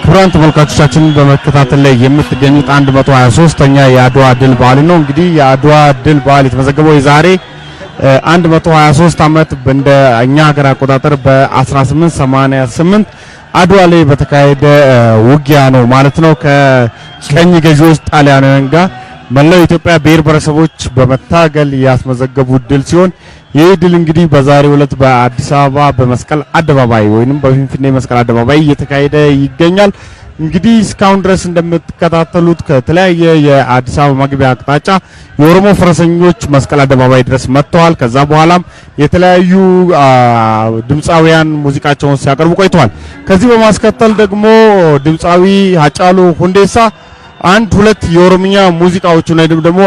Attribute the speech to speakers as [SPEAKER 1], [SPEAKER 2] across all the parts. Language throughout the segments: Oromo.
[SPEAKER 1] ክቡራን ተመልካቾቻችን በመከታተል ላይ የምትገኙት 123ኛ የአድዋ ድል በዓል ነው። እንግዲህ የአድዋ ድል በዓል የተመዘገበው የዛሬ 123 ዓመት በእኛ ሀገር አቆጣጠር በ1888 አድዋ ላይ በተካሄደ ውጊያ ነው ማለት ነው። ከቀኝ ገዢዎች ጣሊያናውያን ጋር መላው ኢትዮጵያ ብሔር ብሔረሰቦች በመታገል ያስመዘገቡት ድል ሲሆን ይህ ድል እንግዲህ በዛሬው ዕለት በአዲስ አበባ በመስቀል አደባባይ ወይንም በፊንፊኔ መስቀል አደባባይ እየተካሄደ ይገኛል። እንግዲህ እስካሁን ድረስ እንደምትከታተሉት ከተለያየ የአዲስ አበባ መግቢያ አቅጣጫ የኦሮሞ ፈረሰኞች መስቀል አደባባይ ድረስ መጥተዋል። ከዛ በኋላም የተለያዩ ድምጻውያን ሙዚቃቸውን ሲያቀርቡ ቆይተዋል። ከዚህ በማስከተል ደግሞ ድምጻዊ ሃጫሉ ሁንዴሳ አንድ ሁለት የኦሮምኛ ሙዚቃዎችን ደግሞ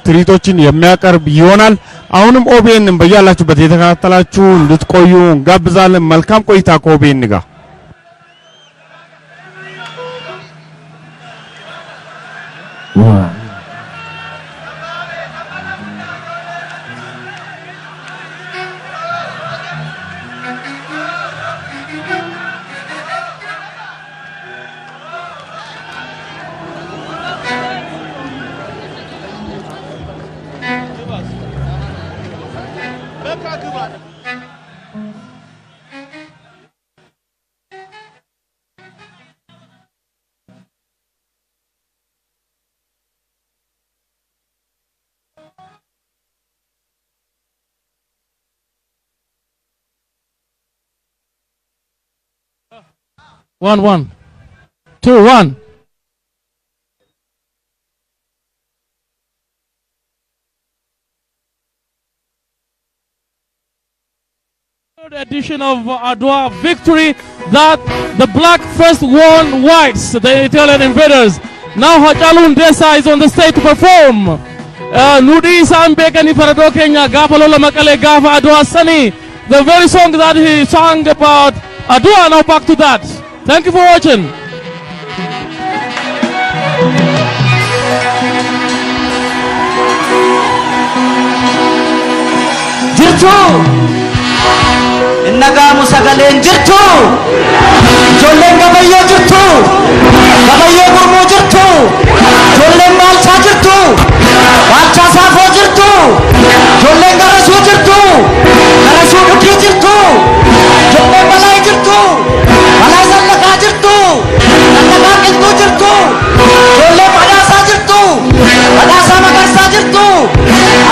[SPEAKER 1] ትርኢቶችን የሚያቀርብ ይሆናል። አሁንም ኦቤን በያላችሁበት የተከታተላችሁ እንድትቆዩ እንጋብዛለን። መልካም ቆይታ ከኦቤን ጋር።
[SPEAKER 2] One, 2, 1. Third edition of Adwa victory that the black first warned whites, the Italian invaders. Now Hachalu Hundessa is on the stage to perform. Nudi Sambekani Parado Kenya Gafalola Makale Gafa Adwa Sani. The very song that he sang about Adwa. Now back to that. Thank you for watching.
[SPEAKER 3] Jirtu innaga musagalen jirtu jolle gabayyo jirtu gabayyo gurmu jirtu jolle malcha jirtu malcha safo jirtu jolle garasu jirtu garasu duki jirtu jolle balai jirtu balai zallaka jirtu zallaka kiltu jirtu jolle padasa jirtu padasa magarsa jirtu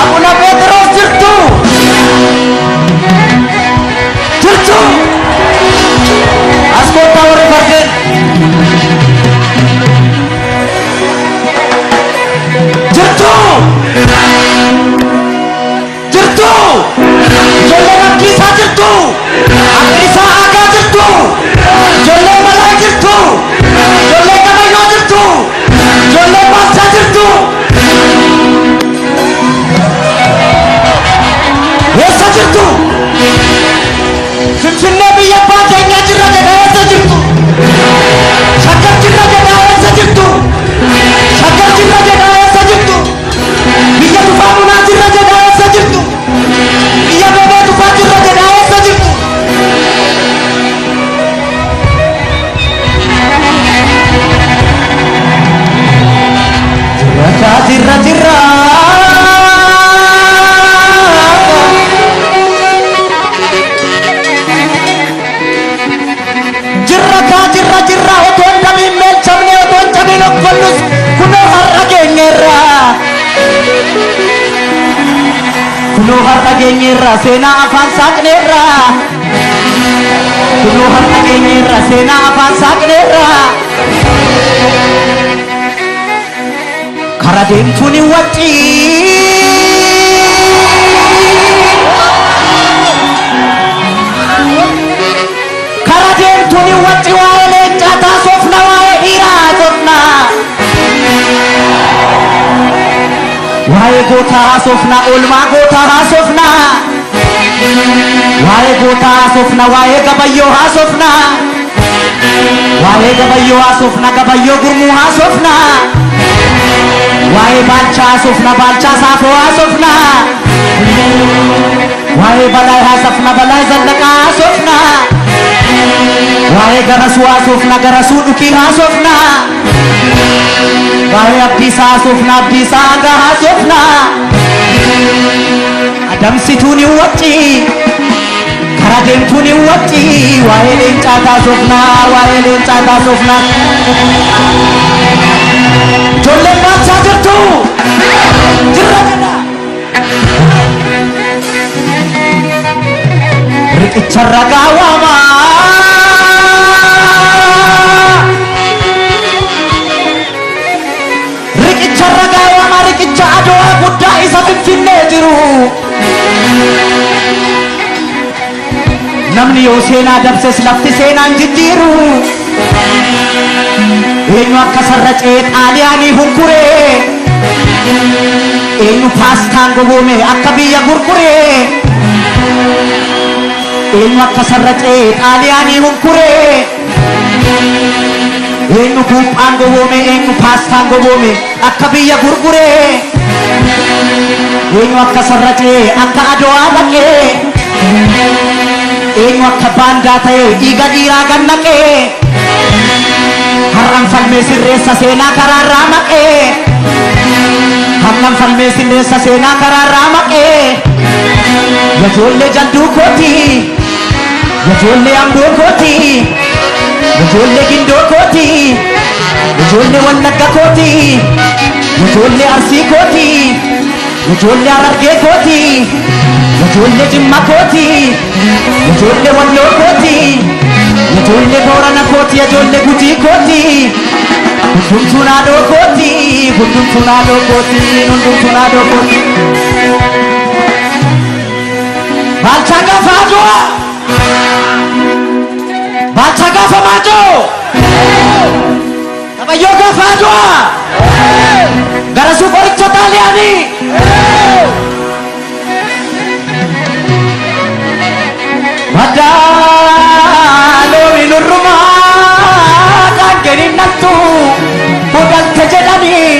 [SPEAKER 3] abuna petros jirtu jirtu askota ore bargen jirtu jirtu jolle rakisa jirtu akisa aga jirtu jolle malai jirtu jolle kamayo jirtu jolle balcha jirtu esa jirtu Finfinne biyya baatenya jirra jedha esa jirtu shakkar jirra jedha esa jirtu shakkar jirra jedha esa jirtu biyya tufaa bunaa jirra jedha esa jirtu biyya beebee tufaa jirra jedha esa jirtu jirra jirra jirra oton kami melchamne oton kami nokkolus kuno harra genyerra sena afan saknerra kuno harra genyerra sena afan saknerra karadem tuni wati karadem tuni wati wae chata sofna wae hira sofna waa'ee gootaa haasofna oolmaa gootaa haasofna waa'ee gootaa haasofna waa'ee gabayyoo haasofna waa'ee gabayyoo haasofna gabayyoo gurmuu haasofna waa'ee baalchaa haasofna baalchaa saafoo haasofna waa'ee balaa haasofna balaa zallaqaa haasofna waa'ee garasuu haasofna garasuu dhukii haasofna waa'ee abdiisaa haasofna abdiisaa hagaa haasofna adamsituun hin wacci karaa deemtuun hin wacci waa'ee leencaa haasofna waa'ee leencaa haasofna ijoolleen baachaa jirtu jirra jedha riqicharra gaawwamaa riqicharra gaawwamaa riqicha adowaa guddaa isa finfinnee jiru namni yoo seenaa dabses lafti seenaan jijjiiru eenyu akka sarracee xaaliyaanii hunkuree eenyu paastaan gogoome akka biyya gurguree eenyu akka sarracee xaaliyaanii hunkuree eenyu buuphaan gogoome eenyu paastaan gogoome akka biyya gurguree eenyu akka sarracee akka adowaa dhaqee eenyu akka baandaa ta'ee dhiiga dhiiraa gannaqee har'an falmee sirreessa seenaa karaarraa maqee har'an falmee sirreessa seenaa karaarraa maqee yajoollee jalduu kooti yajoollee amboo kooti yajoollee gindoo kooti yajoollee wallagga kooti yajoollee arsii kooti yajoollee harargee kooti yajoollee jimma kooti yajoollee walloo kooti yajoollee boorana kooti yajoollee gujii kooti hundumtuu naadoo kooti hundumtuu naadoo kooti hundumtuu naadoo kooti baalchaa gaafa adoo baalchaa gaafa maajoo gabayyoo gaafa adoo garasuu qoricha xaaliyaanii Madaaloo inurrumaa kan gerinattu bodalte jedhanii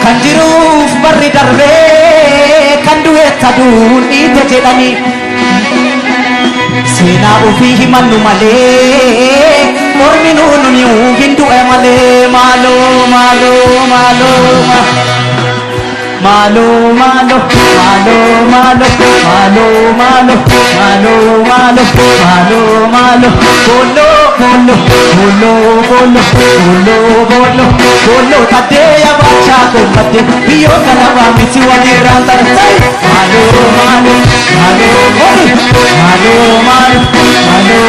[SPEAKER 3] kan jiruuf barri darbee kan du'eetta duun dhiite jedhanii seenaa ofii himannu malee mormi nuun hin du'e malee maaloo maaloo maaloo malo malo malo malo malo malo malo malo malo malo bolo bolo bolo bolo bolo bolo bolo tadeya bacha komate biyo kalaba miti wadira tarsai malo malo malo malo malo malo malo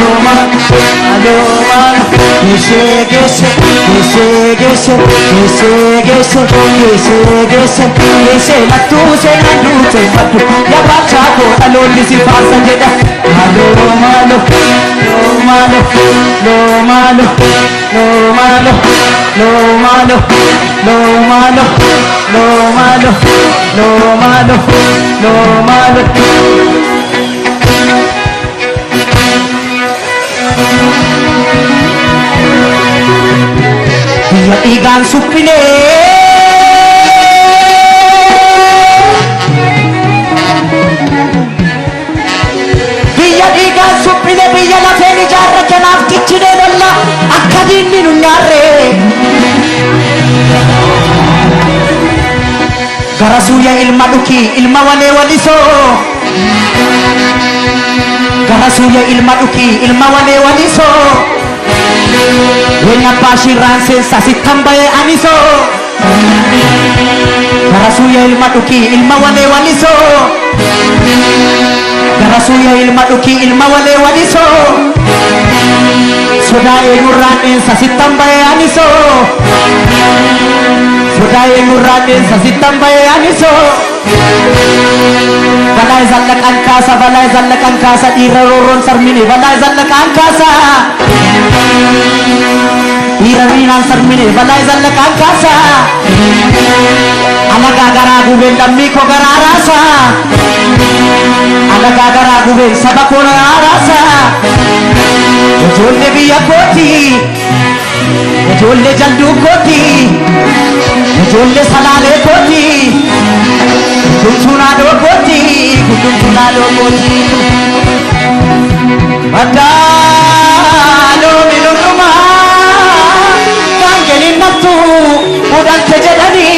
[SPEAKER 3] malo malo gese gese gese gese gese gese gese gese gese la tu se na du se matu ya bacha ko aloli si pasa jeda malo malo lo malo lo malo lo malo lo malo lo malo lo malo lo malo lo malo dia igan supine dia igan supine biya la feni jarra kanaaf tichine dolla akkadinni nunyarre garasuya ilma duki ilma wale waliso garasuya ilma duki ilma wale waliso wenya pashiran sensa sitambaye aniso garasuya ilma duki ilma wale waliso garasuya ilma duki ilma wale waliso sodaye nurran sensa sitambaye aniso sodaye nurran sensa sitambaye aniso balai zallakan kasa diraroron sarmini balai zallakan kasa Iraminan sarmine balai zallaka kasa Alaga gara guben dammi ko gara rasa Alaga gara guben sabako na rasa Jolle biya koti Jolle jaldu koti Jolle salale koti Kuntunado koti Kuntunado koti Badalo minuruma Kangelin naftu Udan tejedani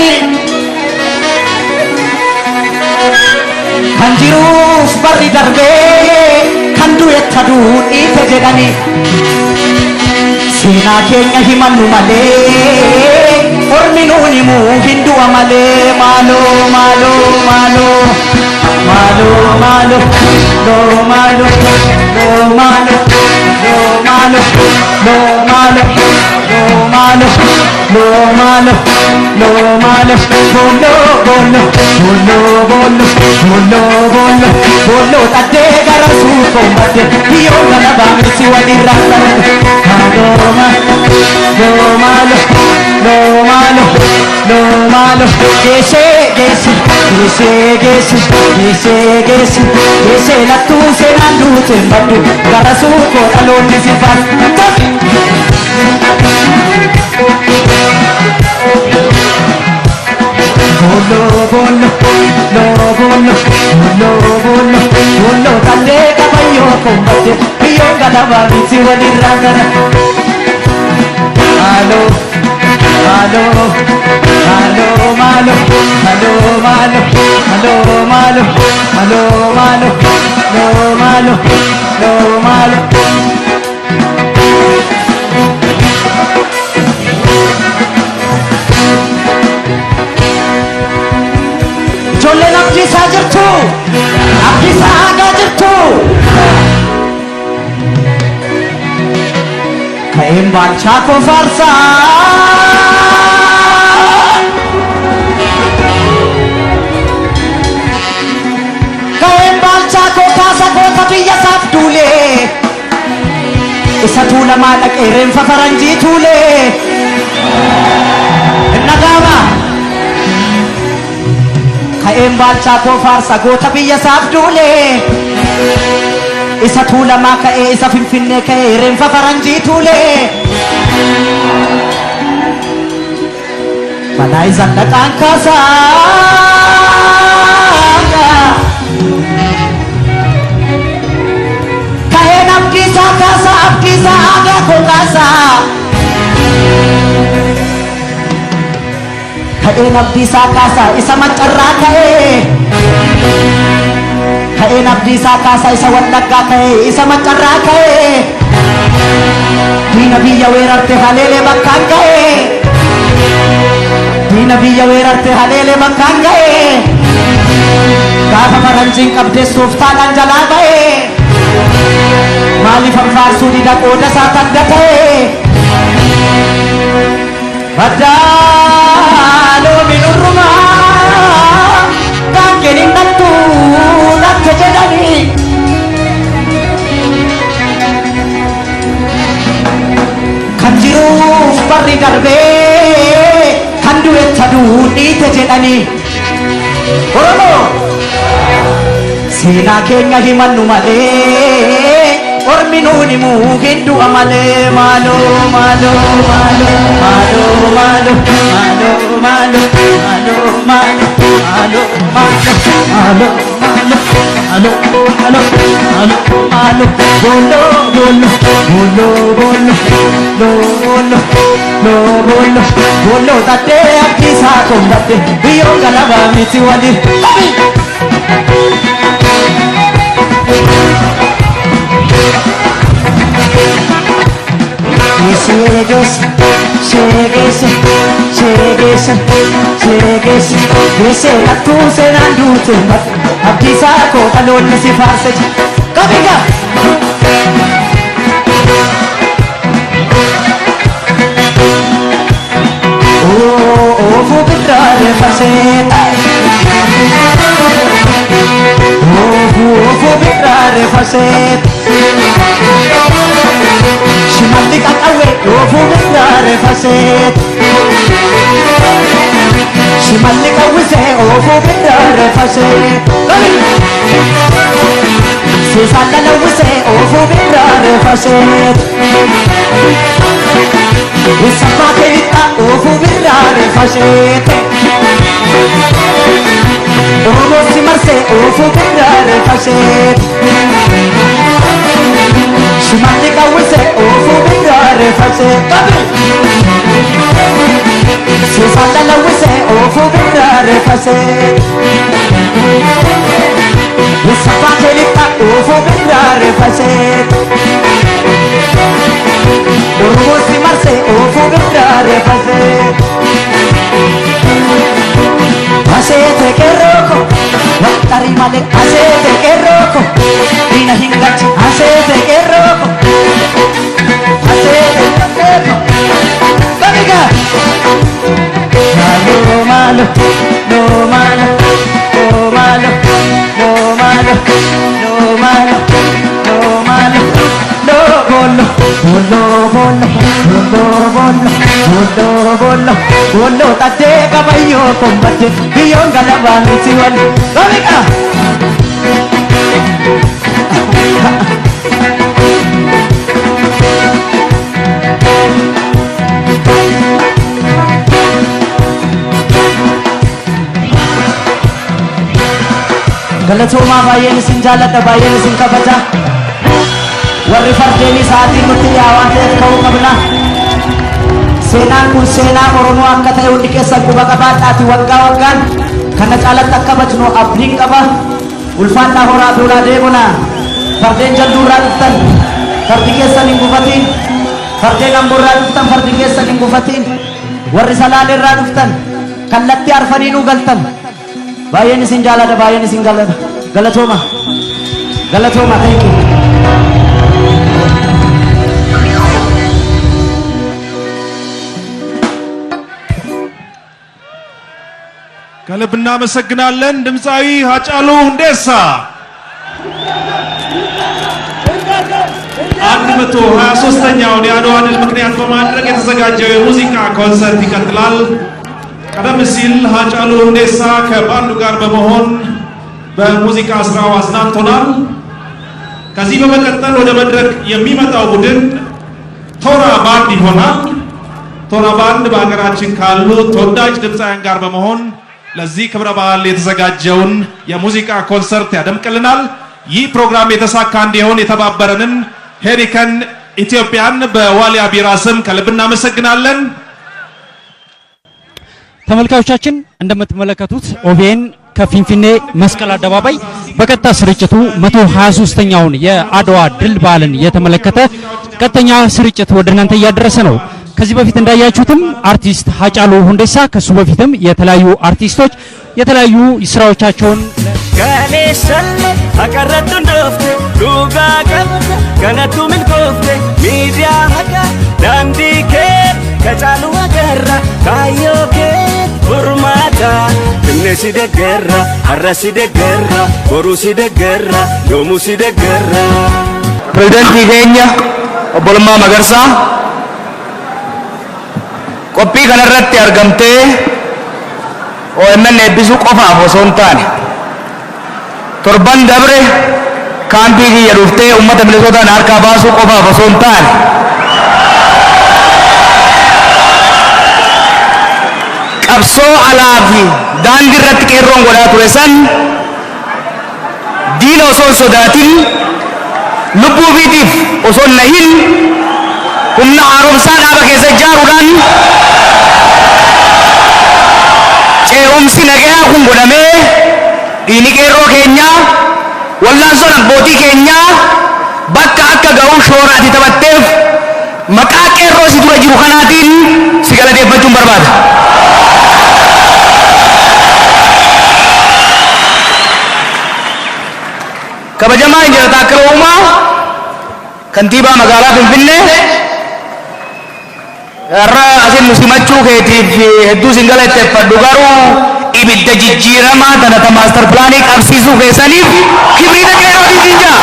[SPEAKER 3] Kanjiruf barri darbe Kandu ettadu itejedani Sina kenya himannu male Orminuni mu hindu amale Malo malo malo Malo malo Lo malo Lo malo Lo malo Lo malo Lo malo Lo malo Lo malo Bolo bolo Bolo bolo Bolo bolo Bolo tade gara su kombate Io gana bangi si wadi rasa Malo malo Lo malo Lo malo Lo malo Gese gese Gese gese Gese gese Gese la tu se nandu tembatu Gara su ko alon si fas Bolo bolo Bolo bolo Bolo bolo Bolo tade kabayo kombate Io gana bangi si wadi rasa Malo Malo Malo malo Malo malo Malo malo Malo malo Lo malo Lo malo Jolle nafli sajirtu Nafli sajirtu Kaim bacha ko farsa Kaim bacha ko kasa ko tabiya saf dule Isa tula malak erem fa faranji tule Nagama Kaim bacha ko farsa ko tabiya saf dule Isa tula maka isa finfinne ka erem fa faranji tule Balai zandakan kasa Kahen abdi sa kasa abdi sa aga ko kasa Kahen abdi sa kasa isa macarra Kain abdi sa kasa isa wadaga kay isa macarra kay Di nabiya werarte halele bakkan kay Di nabiya werarte halele bakkan kay Kafa maranjing abde suftalan jala kay Mali farfarsu di dakoda sa tagda kay Badalo minuruma Kangkenin natu Kejedani Kanjiru barri darbe Kandu ettadu ni kejedani Oromo Sina kenya himannu male Orminuni mu hindu amale Malo malo malo Malo malo Malo malo Malo malo Malo malo Malo Alo, alo, alo, alo, bolo, bolo, bolo, bolo, bolo, bolo, bolo, tate abdi sa kombate, biyo galaba miti wali. Gese atu senandu tempat abdi sako kalon si farse kabiga oh fu bitrare faset oh fu bitrare faset shimali kakawe oh fu bitrare refaset Shimalli kawise ofu birra refaset Sisalla lawise ofu birra refaset Isama keita ofu birra refaset Omo simarse ofu birra refaset Shimalli kawise ofu birra refaset Sisalla lawise ofu birra refaset Isama keita ofu birra refaset Omo simarse ofu birra refaset Asete que rojo, Wantari male, asete que rojo, Dina hingachi, asete que rojo, asete que rojo. Amiga, no malo, no malo, no malo, no malo, no malo, no malo, no bolo, bolo, bolo, bolo, bolo, bolo, bolo, bolo, tate kabayo combate, biyong galaban siwan. Amiga. Galatuma baay'een isin jaalladha baay'een isin kabaja warri fardeen isaatiin nutti dhiyaawaa ta'eef ka'uu qabna seenaan kun seenaa Oromoo akka ta'e hundi keessan quba qabaadhaati waggaa waggaan kana caalatti akka kabajnu abdiin qaba ulfaadhaa horaa duulaa deemuna fardeen jalduurraa dhuftan fardi keessan hin gufatiin fardeen amboorraa dhuftan fardi keessan hin gufatiin warri salaaleerraa dhuftan kallattii arfaniinuu galtan baay'een isin jaalladha baay'een isin jaalladha galatooma galatooma thank you
[SPEAKER 4] ከልብ እናመሰግናለን ድምፃዊ ሃጫሉ ሁንዴሳ 123ኛውን የአድዋ ድል ምክንያት በማድረግ የተዘጋጀው የሙዚቃ ኮንሰርት ይቀጥላል ቀደም ሲል ሃጫሉ ሁንዴሳ ከባንዱ ጋር በመሆን በሙዚቃ ስራው አዝናንቶናል ከዚህ በመቀጠል ወደ መድረክ የሚመጣው ቡድን ቶራ ባንድ ይሆናል ቶራ ባንድ በአገራችን ካሉ ተወዳጅ ድምፃውያን ጋር በመሆን ለዚህ ክብረ በዓል የተዘጋጀውን የሙዚቃ ኮንሰርት ያደምቅልናል ይህ ፕሮግራም የተሳካ እንዲሆን የተባበረንን ሄሪከን ኢትዮጵያን በዋሊያ ቢራ ስም ከልብ እናመሰግናለን
[SPEAKER 5] ተመልካቾቻችን እንደምትመለከቱት ኦቤን ከፊንፊኔ መስቀል አደባባይ በቀጥታ ስርጭቱ 123ኛውን የአድዋ ድል በዓልን የተመለከተ ቀጥተኛ ስርጭት ወደ እናንተ እያደረሰ ነው ከዚህ በፊት እንዳያችሁትም አርቲስት ሃጫሉ ሁንዴሳ ከሱ በፊትም የተለያዩ አርቲስቶች የተለያዩ ስራዎቻቸውን
[SPEAKER 6] ከኔሰል አቀረቱ እንደፍተ ዱጋ ቀብተ ከነቱ ምን ኮፍተ ሚዲያ ሀጋ ዳንዲኬ ከጫሉ አገራ ካዮኬ ቡርማታ ትንሽ ደገራ አራሲ ደገራ ቦሩሲ ደገራ ዮሙሲ ደገራ
[SPEAKER 7] ፕሬዝዳንት ይገኛ ኦቦልማ መገርሳ ቆጲ ከነረት ያርገምቴ OMN eebbisu qofaaf osoo hin taane torban dabre kaampii kiyya dhuftee uummata milisootaan harkaa baasuu qofaaf osoo hin taane qabsoo alaa fi daandii irratti qeerroon godhaa ture san diina osoo hin sodaatin lubbuu fiitiif osoo hin nahin humna haaromsaa dhaaba keessa ijaaruudhaan ce'umsi nagaa kun godhamee dhiini qeerroo keenyaa wallaansoon abbootii keenyaa bakka akka ga'uu shooraati taphatteef maqaa qeerroo si dura jiru kanaatiin si galateeffachuun barbaada. kabajamaa injira Taakkala Uumaa kantiibaa magaalaa Finfinnee Arra asin nusimachuu keetiif hedduu sin galateeffadhu garuu ibidda jijjiiramaa tanata maaster pilaanii qabsiisuu keessaniif kibriita qeerrootiin siin jaa.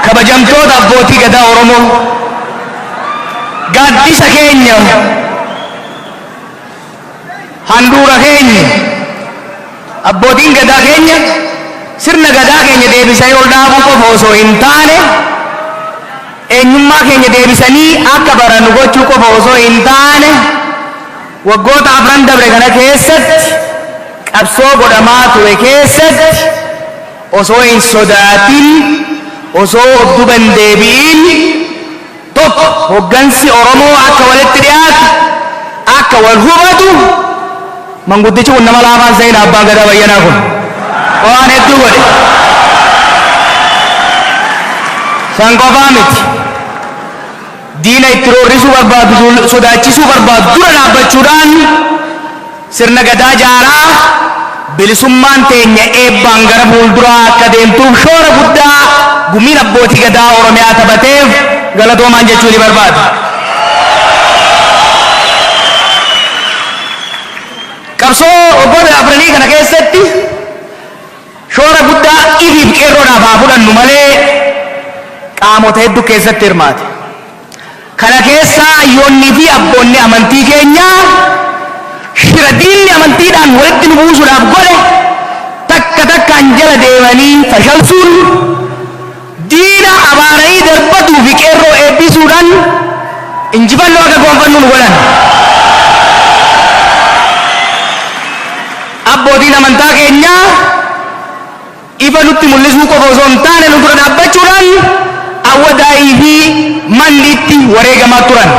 [SPEAKER 7] kabajamtoota abbootii gadaa Oromoo gaaddisa keenya handhuura keenya abbootiin gadaa keenya sirna gadaa keenya deebisanii ol dhaabuu qofa osoo hin taane eenyummaa keenya deebisanii akka barannu gochuu qofa osoo hin taane waggoota afran dabre kana keessatti qabsoo godhamaa ture keessatti osoo hin sodaatin osoo of duuba hin deebi'in tokko hoggansi Oromoo akka walitti dhiyaatu akka wal hubatu manguddichi kun nama laafaan sa'in abbaan gadaa bayyanaa kun waan hedduu godhe san qofaa miti diina itti roorrisuu barbaadu sodaachisuu barbaadu dura dhaabbachuudhaan sirna gadaa jaaraa bilisummaan teenya eebbaan gara fuulduraa akka deemtuuf shoora guddaa gumiin abbootii gadaa Oromiyaa taphateef galatoomaan jechuu ni barbaadu. Qabsoo waggoota afranii kana keessatti shoora guddaa ifiif qeerroodhaaf haa fudhannu malee qaamota hedduu keessatti hirmaate. Kana keessaa hayyoonnii fi abboonni amantii keenyaa shira diinni amantiidhaan walitti nu buusuudhaaf godhe takka takkaan jala deemanii fashalsuun diina abaaranii darbatuu fi qeerroo eebbisuudhaan injifannoo akka gonfannu nu godhan. Abbootiin amantaa keenyaa ifa nutti mul'isuu qofa osoo hin taane nu dura dhaabbachuudhaan awwadaayii fi mandiitti wareegamaa turan.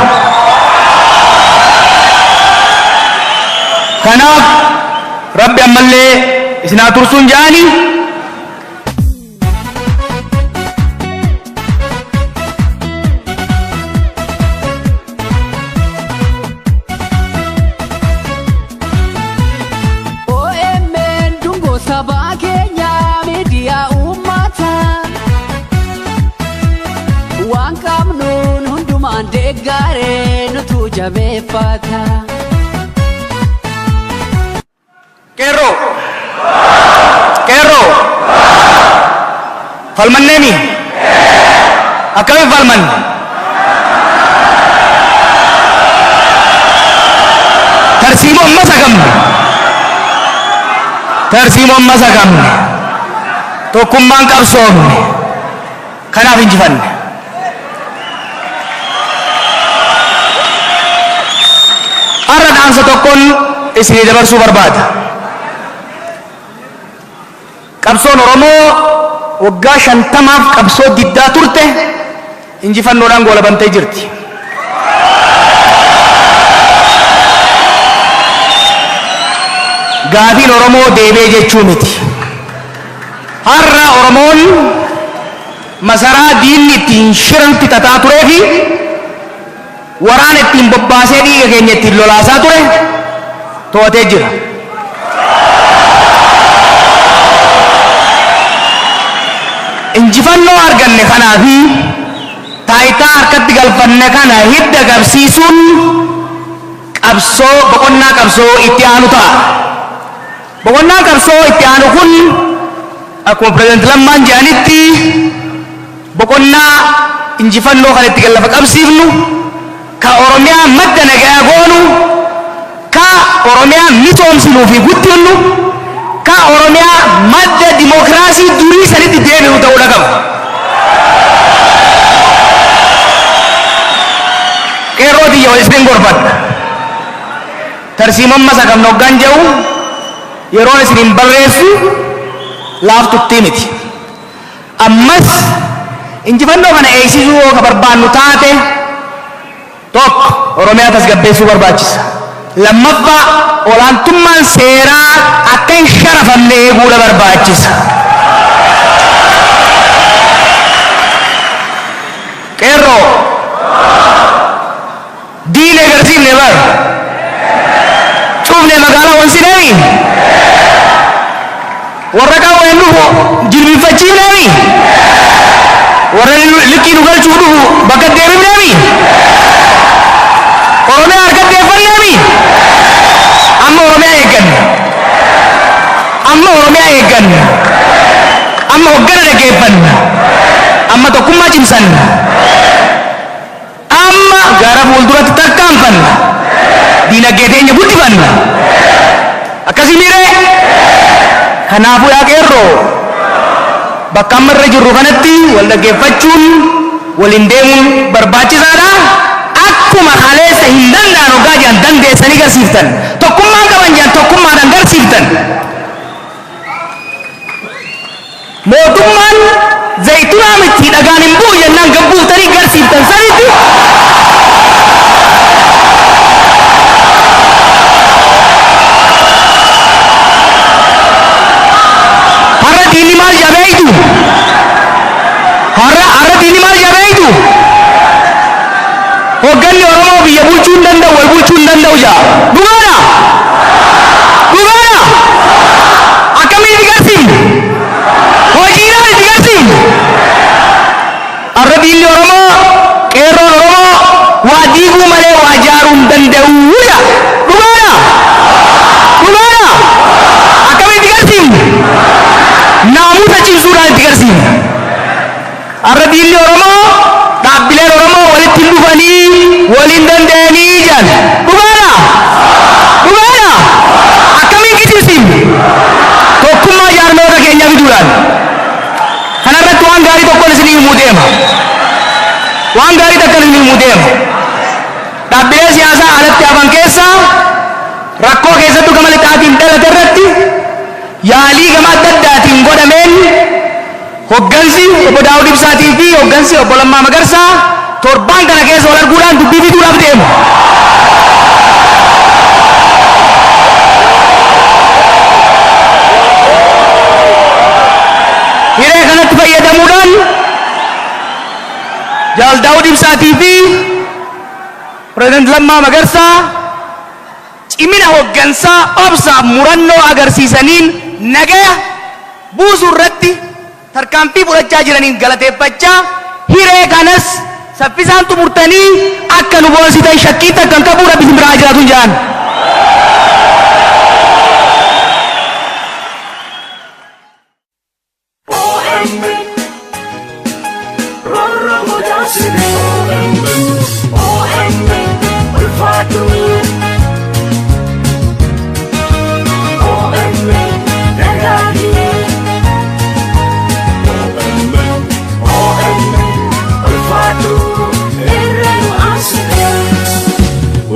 [SPEAKER 7] Kanaaf Rabbi ammallee isin haa tursuun jedhanii Kerro falman nemi akami falman tarsiimon masakam tokkummaan qabsoofne kanaaf injifanne. Har'a dhaamsa tokkoon isinii dabarsuu barbaada. Qabsoon Oromoo waggaa 50 qabsoo diddaa turte injifannoodhaan goolabamtee jirti. Gaafiin Oromoo deebee jechuu miti. Har'a Oromoon masaraa diinni ittiin shiran fixataa turee fi waraan ittiin bobbaasee dhiiga keenya ittiin lolaasaa ture to'atee jira. Injifannoo arganne kanaa fi taayitaa harkatti galfanne kana hidda qabsiisuun qabsoo boqonnaa qabsoo itti aanu ta'a. Boqonnaan qabsoo itti aanu kun akkuma pireezidenti Lammaan jedhanitti boqonnaa injifannoo kan itti gallafa qabsiifnu ka Oromiyaa madda nagaa goonu ka Oromiyaa misoomsinuu fi guddinnu ka Oromiyaa madda dimokiraasii durii sanitti deebi'u ta'uu qaba. Qeerroo biyya wal isin gorfadha. Tarsiimon masa kam noggaan jedhu yeroon isin barreessu laaftutti miti. Ammas injifannoo kana eegsisuu ka barbaannu taate tokko Oromiyaa tasgabbeessuu barbaachisa. Lammaffaa olaantummaan seeraa akka hin sharafamne eeguudha barbaachisa. Qeerroo diinee garsiifne bar cuufne magaalaa wansineemi warra qaawween dhufu jilbifachiifneemi warra likkii nu galchuu dhufu bakka deebifneemi Oromiyaa harkatti eeffanneemi amma Oromiyaa eegganna amma hoggana dhaggeeffanna amma tokkummaa cimsan amma gara fuulduratti tarkaanfanna diinagdee teenya guddifanna akkasii miiree kanaafuu yaa qeerroo bakka amma irra jirru kanatti wal dhaggeeffachuun waliin deemuun barbaachisaadha akkuma haleessa hin danda'an ogaa jiran dandeessanii garsiiftan tokkummaa qaban jiran tokkummaadhaan garsiiftan mootummaan zaytunaa miti dhagaan hin bu'u jennaan gabbuutanii garsiiftan sanitti har'a diinni maal jabeeytu har'a diinni maal jabeeytu hogganni Oromoo biyya bulchuu hin danda'u wal bulchuu hin danda'u jaa dhugaadha akkamiin itti garsiifne hojiidhaan itti garsiifne har'a diinni Oromoo qeerroon Oromoo waa diiguu malee waa ijaaruu hin danda'uudha dhugaadha akkamiin itti garsiifne naamusa cimsuudhaan itti garsiifne har'a diinni Oromoo dhaabbileen Oromoo walitti dhufanii waliin danda'anii jiran dhugaadha akkamiin cimsiifne tokkummaa jaarmoota keenya fiduudhaan kanarratti waan gaarii tokkoon isinii himuu deema dhaabbilee siyaasaa alatti hafan keessa rakkoo keessattuu gama lixaatiin dhalate irratti yaalii gama adda addaatiin godhameen hoggansi obbo Daawud Ibsaatii fi hoggansi obbo Lammaa Magarsaa torbaan kana keessa wal arguudhaan dubbii fiduudhaaf deemu. Hiree kanatti fayyadamuudhaan Jaal Daawud Ibsaatii fi Pireezidant Lammaa Magarsaa cimina hoggansaa obsaaf murannoo agarsiisaniin nagaya buusuu irratti tarkaanfii fudhachaa jiraniin galateeffachaa hiree kanas saffisaan xumurtanii akka nu boonsitan shakkii takkan qabuu rabbi isin biraa jiraatu jedhan.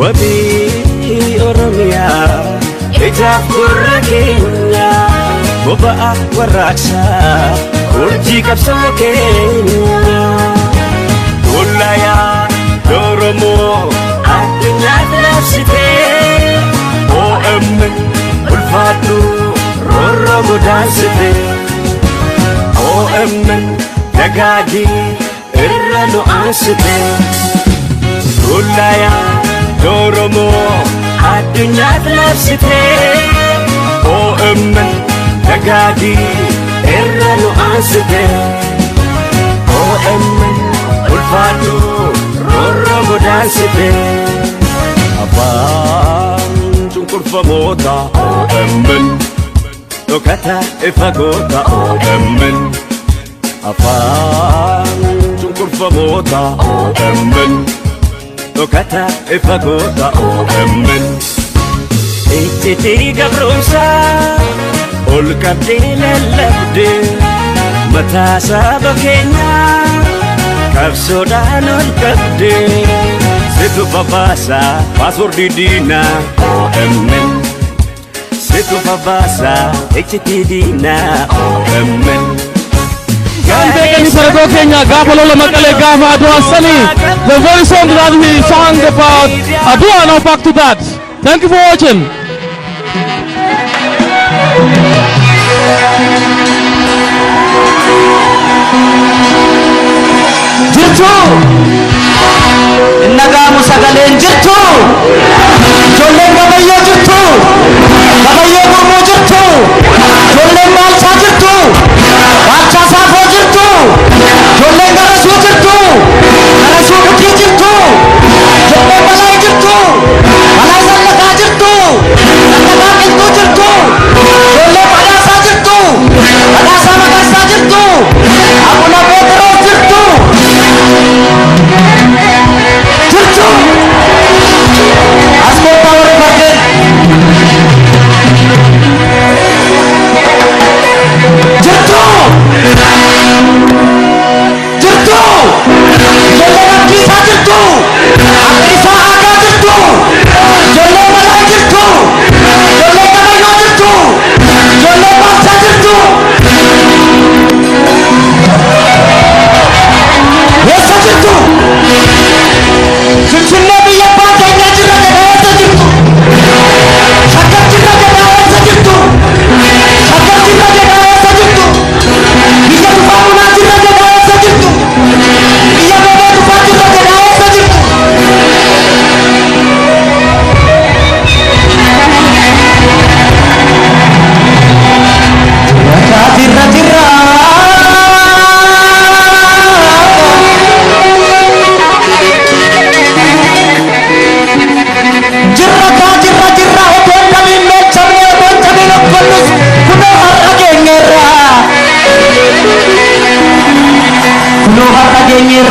[SPEAKER 6] Wabii Oromiyaa ijaaf gurra keenya boba'aa warraaqsaa urjii qabsoo keenya Ullayaa Oromoo addunyaaf labsitee OMN ulfaadhu roorroo godaansitee OMN dagaagii irra nu aansitee Ullayaa Oromoo addunyaaf labsitee OMN dagaagii irra nu aansitee OMN ulfaadhu roorroo godaansitee afaan cunqurfamoota OMN dhokata ifa goota OMN afaan cunqurfamoota OMN dhokata ifa goota OMN ijjitii gabrumsaa ol qabdee lallabdee mataa saba keenyaa qabsoodhaan ol qabdee situ babaasaa paaswordii diinaa OMN situ babaasaa ijjitii diinaa OMN
[SPEAKER 2] The very song that we sang about Adwa. Now back to that. Thank you for watching.
[SPEAKER 3] Jirtu nagamu sagaleen jirtu ijoolleen gabayyoo jirtu gabayyoo gurmoo jirtu ijoolleen maalchaa jirtu maalchaa saafoo jirtu ijoolleen garasuu jirtu garasuu butii jirtu ijoolleen balaa jirtu balaa zallakaa jirtu zallakaa qilxuu jirtu ijoolleen badhaasaa jirtu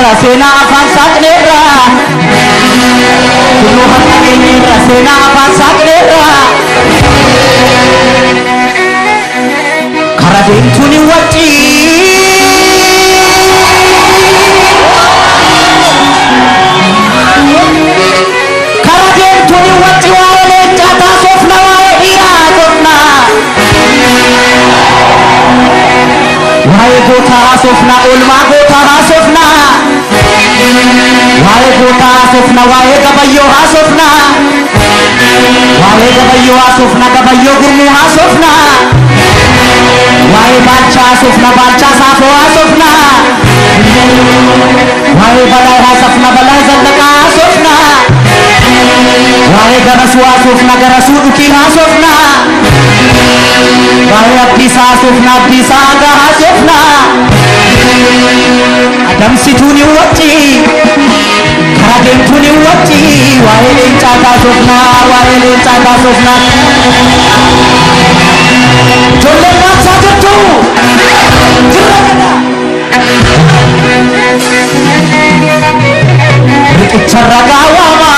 [SPEAKER 3] rasena afan saknera Kuno hatagini rasena afan saknera Karadin tuni wati Karadin tuni wati wale jata sofna wale iya sofna Wae gota sofna ulma gota sofna Wae gota sofna wae gabayo sofna Wae gabayo sofna gabayo gurmu sofna Wae baca sofna baca safo sofna Wae balai sofna balai zalaka sofna Wae garasu sofna garasu duki sofna Wae abdisa sofna abdisa gaha sofna Adam situni wati Karadin tuni wati Wae lencaka sofna Wae lencaka sofna Jolle maksa tutu Rikicha ragawama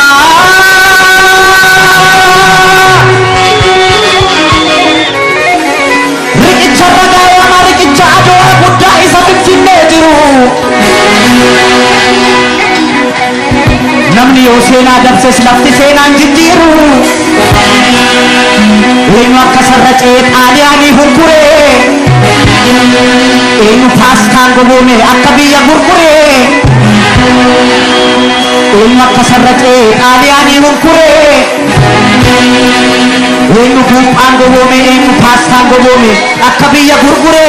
[SPEAKER 3] Rikicha ragawama Rikicha adoa buddha isa finfinne jiru Namni yoo seenaa dabses lafti seenaan jijjiiru Eenyu akka sarracee xaaliyaanii hunkure Eenyu paastaan goboome akka biyya gurgure Eenyu akka sarracee xaaliyaanii hunkure Eenyu buuphaan goboome eenyu paastaan goboome akka biyya gurgure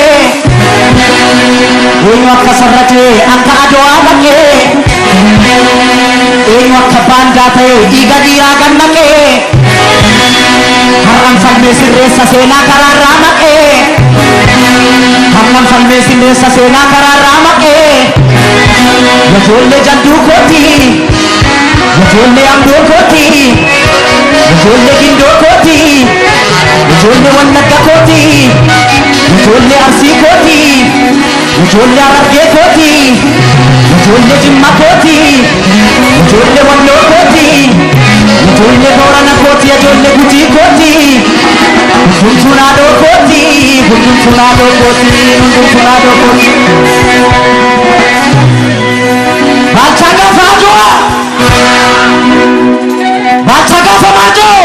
[SPEAKER 3] Eenyu akka sarracee akka adowaa dhaqee Eenyu akka baandaa ta'e dhiiga dhiiraa gannaqee Harran falmee sirreessa seenaa karaarraa maqee Harran falmee sirreessa seenaa karaarraa maqee Ijoollee jalduu kooti Ijoollee amboo kooti Ijoollee gindoo kooti Ijoollee wallagga kooti Ijoollee arsii kooti Ijoollee harargee kooti Ijoollee jimma kooti Ijoollee walloo kooti Ijoollee boorana kooti ijoollee gujii kooti Hundumtunaadoo kooti Hundumtunaadoo kooti Hundumtunaadoo kooti Baalchaa gaafa ajoo Baalchaa gaafa maajoo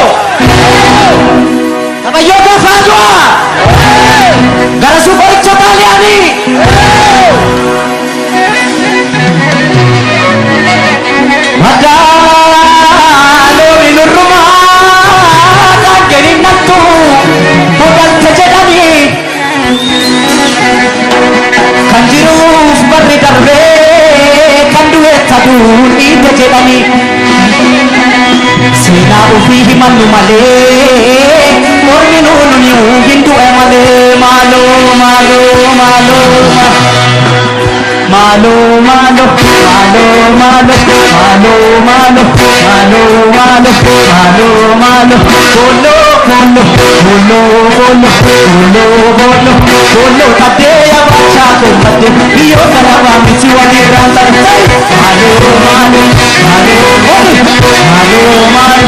[SPEAKER 3] Tabayyoo gaafa ajoo Garasuu qoricha xaaliyaanii Madaaloo minurrumaa kan gerinattu Bogalte jedhanii Kan jiruuf barri darbee kan du'eetta duun dhiite jedhanii Seenaa ofii himannu malee Mormi nuuni hin du'e malee Maaloo maaloo maaloo Malo, malo, malo, malo, malo, malo, malo, malo, malo, malo, bolo, bolo, bolo, bolo, bolo, bolo, bolo, kateya bacha kombate, iyo karawa michiwa ni randa, malo, malo, malo, malo, malo, malo,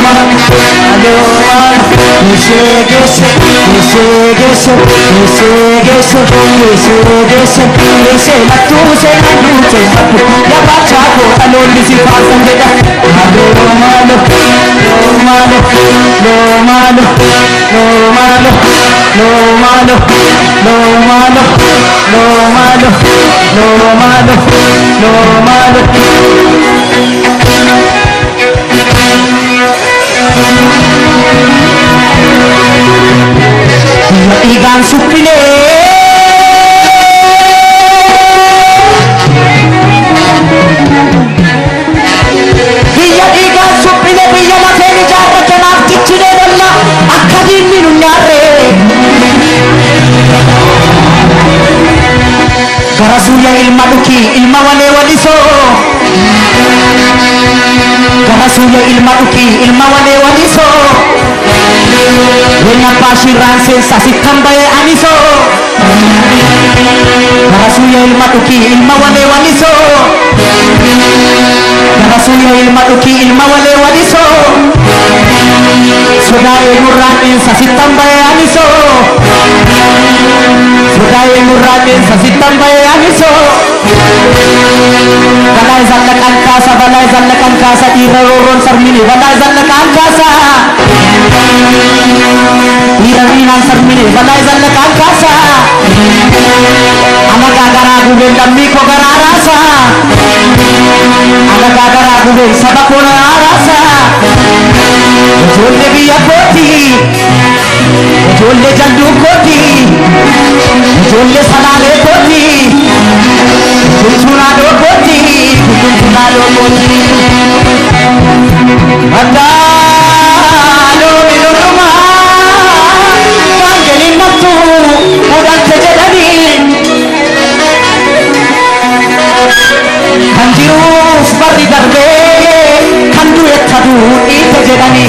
[SPEAKER 3] malo, malo, gese, gese, gese, gese, gese, gese, gese, gese, gese, la tu se la luce, ya bacha ko aloli si pasan deda, malo, malo, malo, lo malo, lo malo, lo malo, lo malo, lo malo, lo malo, lo malo. Igan supile Biya igan supile biya la feni jarra kanaaf tichine dalla akka dinni nu nyaarre Garasuya ilma duki ilma wale waliso Garasuya ilma duki ilma wale waliso Wena pashiran sensa si tambaye aniso Garasuya ilma duki ilma wale waliso Garasuya ilma duki ilma wale waliso Sudai murratin sasitam bayaniso Sudai murratin sasitam bayaniso Balai zallakan kasa iraroron sarmini balai zallakan kasa Irawinan sarmini balai zallakan kasa Anak agara gubel dammi ko gararasa Anak agara gubel sabakona arasa Jolle biya koti Jolle jandu koti Jolle salale koti Tuntunado koti Tuntunado koti Adalo minuruma Kangelin nafsu Mudan sejadani Kanjiruf bari darbe Kandu etadu ite jedani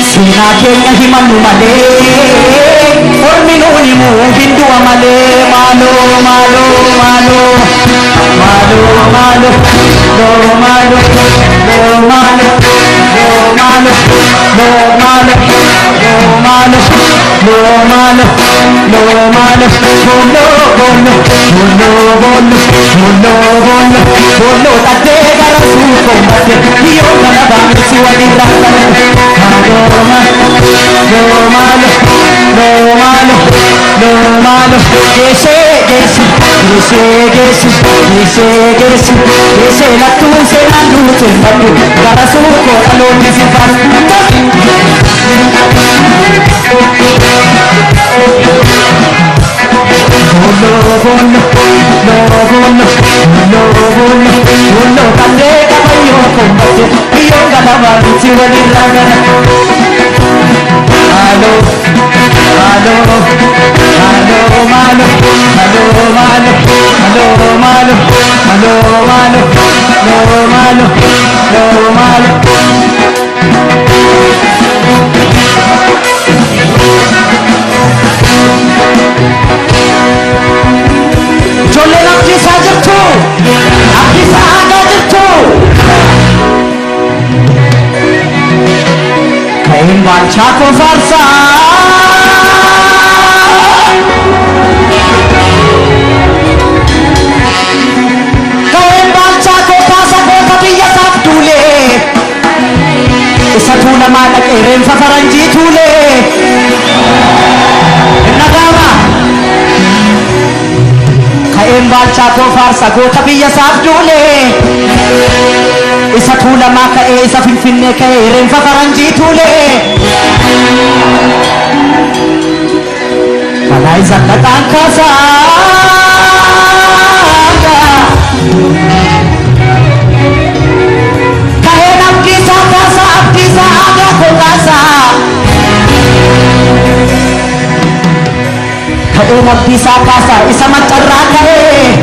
[SPEAKER 3] Sina kenya himanu male Orminu nimu bindu amale Malo malo malo Malo malo Lo malo Lo malo Lo malo Lo malo Lo malo Lo malo Lo malo Bolo bolo Bolo bolo Bolo bolo Bolo tate garasu kombate Dio kana bangi siwadi rakane Malo malo Lo malo Lo malo Lo malo Gese gese Gese gese Gese gese Gese la tu se la luce Batu garasu ko alo disifar Bolo bolo Bolo bolo Bolo bolo Bolo kande kabayo kombate Dio kana bangi siwadi rakane Malo Malo Malo malo Malo malo Malo malo Malo malo Malo malo Malo malo Jolle lakki sajirtu Akki sahaga jirtu Kain bacha ko farsa Kain bacha ko kasa ko kabiya sab dule Isa tula matak eren sa faranji tule Nagama Kain bacha ko farsa ko kabiya sab dule Isa tula maka isa finfinne ka eren sa faranji tule Balai zakat kasa Kahenam kisah kasa kisah aga ko kasa Kahenam kisah kasa isa macara kae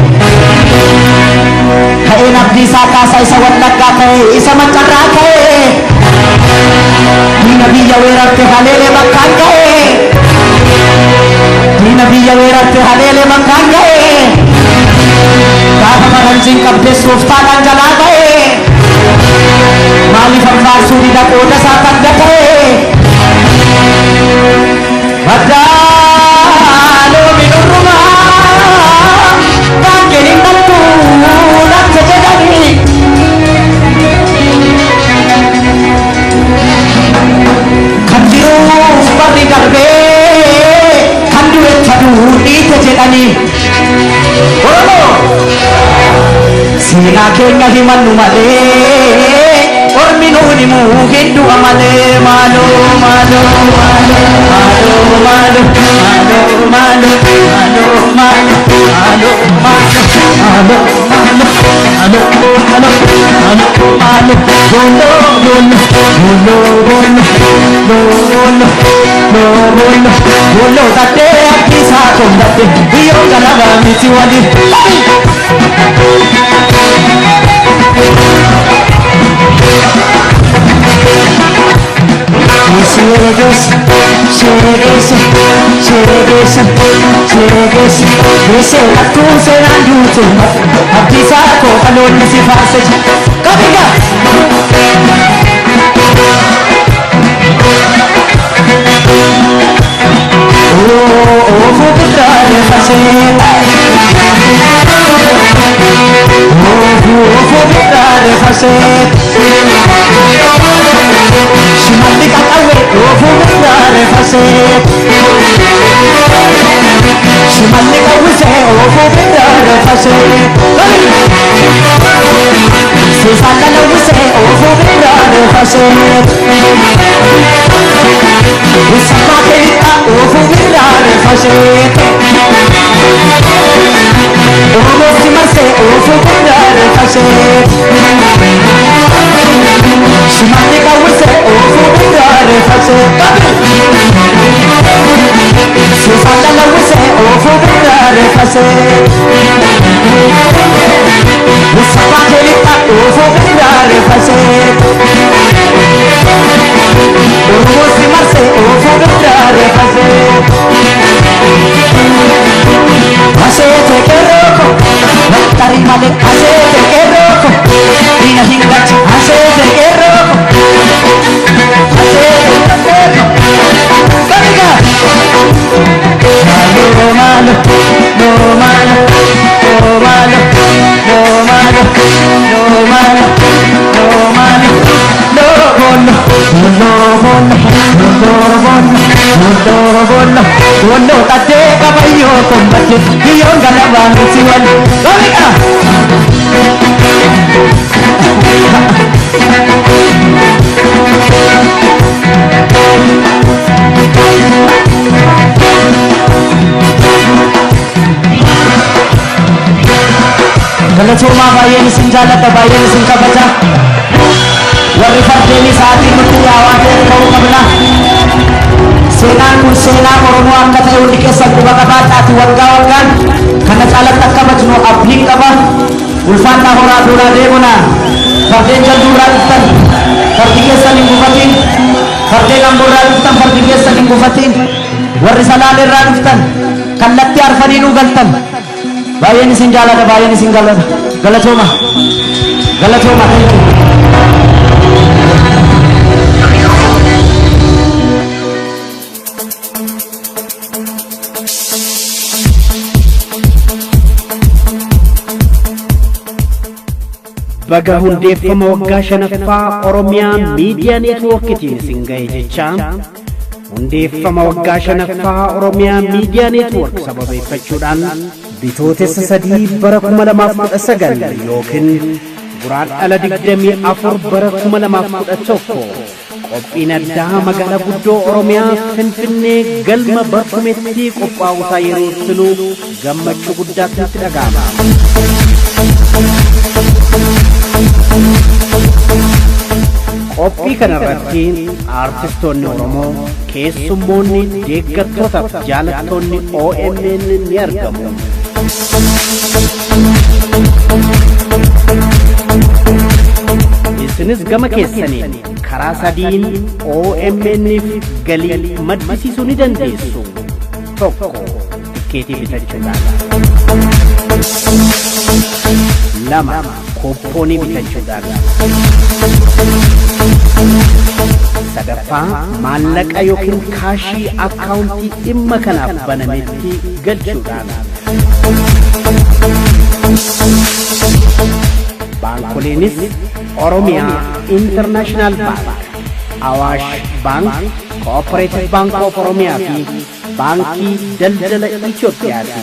[SPEAKER 3] Kahenam kisah kasa isa watak kae isa macara kae Di nabi yawerat ke halele makan kae Di nabi yawerat ke halele makan kae Kah marancing kabdes ruftanan jala kae Mali fambar suri dak oda sakat kae Badalo minur rumah Kangeling natu Nak sejadani Kanjiruf bari darbe Kandu etadu ite jedani Oh Sina kenya himanu male Orminu nimu hindu amale Malo malo malo Malo malo Malo malo Malo malo Malo malo Malo malo Malo malo Malo malo Bolo bolo Bolo bolo Bolo bolo Bolo bolo tate akisa kombate Iyo kanaba mitiwali Chegues, chegues, chegues, chegues, Ese atun senan yutu Abdisa ko kalon si farse Kabiga Oh futrare faset Oh futrare faset Shimali kakawe oh futrare faset Shimali kawise oh futrare faset Susana lawise oh futrare faset Usama kelita oh futrare faset Oh mostimarse oh futrare faset Shimali kawise oh futrare faset Susana lawise oh futrare faset Usama kelita oh futrare faset Oh mostimarse oh futrare faset Asete che rocco Tari male asete che rocco Dina hingachi asete che rocco Asete che rocco Kamiga No malo No malo No malo No malo No malo No malo No bono No bono No bono No bono Bono tate kabayo kumbati Biyong galawang siwan Kamiga Galachuma bayan sinjala tabayan singkabaja Warri fardeni saati nuti awade kau kabla Senang senang oromo angkat undi kesan dua kabata tuan gawakan Karena salat tak kabajno abling kaba Ulfan tahora dura demona Farden jaldura iftan Fardi kesan inggufatin Farden ambura iftan Fardi kesan inggufatin Warri salalir radiftan Kallatti arfaninu galtan Bayan sinjala da bayan singgala Galachoma Galachoma thank you
[SPEAKER 8] Baga hundeeffama waggaa shanaffaa Oromiyaa Miidiyaa Neetwoorkitiin singaa'e jecha hundeeffama waggaa shanaffaa Oromiyaa Miidiyaa Neetwoork sababeeffachuudhaan bitootessa 3 bara 2019 yookiin guraandhala 24 bara 2011 qophiin addaa magaalaa guddoo Oromiyaa Finfinnee galma Barkumeetti qophaa'uusaa yeroo ibsinu gammachuu guddaatu itti dhaga'ama. Qophii kanarratti artistoonni Oromoo keessummoonni deeggartootaaf jaalattoonni OMN ni argamu. Isinis gama keessaniin karaa sadiin OMN'if galii maddisiisuu ni dandeessu. Tokko tikeetii bitachuudhaan. Lama koppoonii bitachuudhaan. Sadaffaa maallaqa yookiin kaashii akkaawuntii dhimma kanaaf banametti galchuudhaan. Baankoleenis Oromiyaa International Bank, Awaash Bank, Cooperative Bank of Oromiyaa fi Baankii Daldala Itoophiyaati.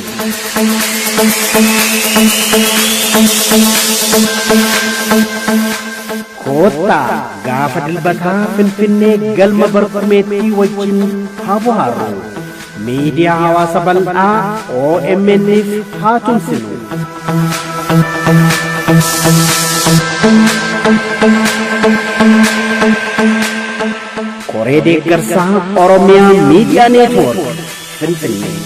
[SPEAKER 8] Koottaa gaafa dilbataa Finfinnee galma Barkumeetti wajjin haa bohaarru. Miidiyaa hawaasa bal'aa OMN'if haa tumsinu. Koree deeggarsaa Oromiyaa Miidiyaa Neetwoork Finfinnee.